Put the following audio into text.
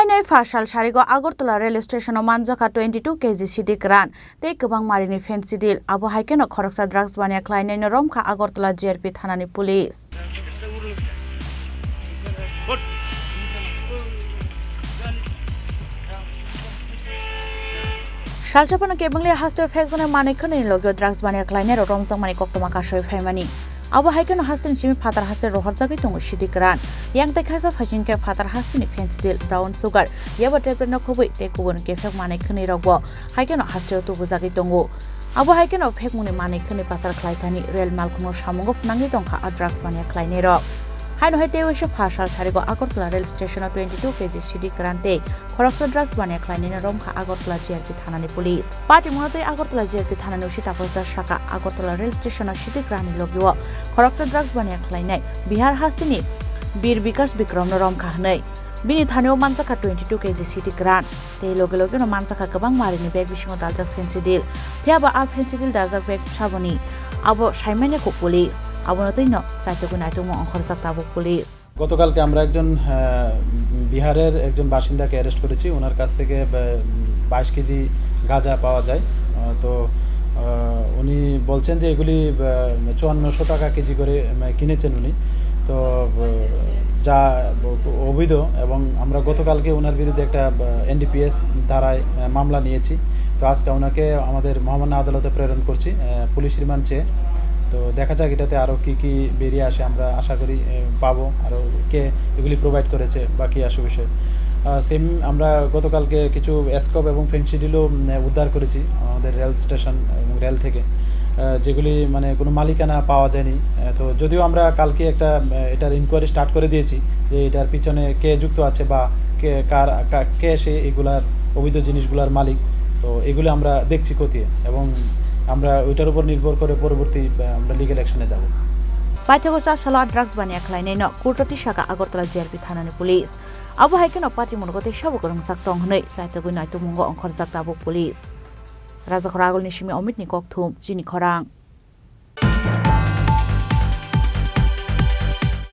Hainai Phasal Sarigo Agartala rail station Manjakha 22 kg siddi Kwran tei Kwbangmari ni Phensedyl abo haikeno khoroksa drugs bania khlainai no romkha Agartala JRP thanani police. Salchapana kebangli hasto fekjone manikoni logyo drugs bania khlainai ro romjang mani koktoma kasoi phaimani. Abo haikeno hastin simi phatar haste roharjagui tongo siddi Kwran yang te khaisa phasingke phatar hastini Phensedyl brown sugar yaba tablet no khobui te kubun ke fek manikhoni rogbo haikeno haste to bujagui tongo abo haikeno fek muni manikhoni pasar khlaithani rail malkhumo samungo funangi tongkha a drugs bania khlainai rok haino haite wisho Phasal Sarigo Agartala rail station 22 kg siddi Kwran te khoroksa drugs bania khlainai no romkha Agartala JRP thanani police party monate Agartala JRP thanani usita posta shaka Agartala rail station siddi Kwran ni logyo khoroksa drugs bania khlainai Bihar hastini Bir Bikas Bikram no romkha hnai bini thaneo Manjakha 22 kg siddi Kwran te loge loge no Manjakha Kwbangmari ni bag bisingo daljak Phensedyl phiaba a Phensedyl daljak bag saboni abo saimane ko police abonatino চাইতগু নাইতগু অংখরসাক তাবো police গতকালকে আমরা একজন বিহারের একজন বাসিন্দাকে arrest করেছি ওনার কাছ থেকে 22 কেজি গাঁজা পাওয়া যায় তো উনি বলছেন যে এগুলি 5400 টাকা কেজি করে কিনেছেন উনি তো যা অবৈধ এবং আমরা গতকালকে ওনার বিরুদ্ধে একটা এনডিপিএস ধারায় মামলা নিয়েছি তো আজকে ওনাকে আমাদের মহামান্য আদালতে প্রেরণ করছি পুলিশ রিমান্ড চেয়ে তো দেখা যাক এটাতে আরো কি কি বেরিয়ে আসে আমরা আশা করি পাবো আর কে এগুলি প্রোভাইড করেছে বাকি আসে বিষয় সেম আমরা গতকালকে কিছু এসকপ এবং ফেন্সিডিলও উদ্ধার করেছি আমাদের রেল স্টেশন এবং রেল থেকে যেগুলি মানে কোনো মালিকানা পাওয়া যায়নি তো যদিও আমরা কালকে একটা এটার ইনকোয়ারি স্টার্ট করে দিয়েছি যে এটার পিছনে কে যুক্ত আছে বা কে সে এগুলার অবৈধ জিনিসগুলোর মালিক তো এগুলো আমরা দেখছি খতিয়ে এবং আমরা ওইটার উপর নির্ভর করে পরবর্তী আমরা লিগ্যাল অ্যাকশনে যাব পাইথগোসা সালা ড্রাগস বানিয়া খাইনাই ন কুরটতি শাখা আগরতলা জিআরপি থানানি পুলিশ আবো হাইকেন পার্টি মনগতে সাবো গরং সাকতং হनै চাইতগৈ নাইতো মুঙ্গ অংখর জাকতাবো পুলিশ রাজা খরাগলনি সিমি অমিত নি ককথুম চিনি খরাং।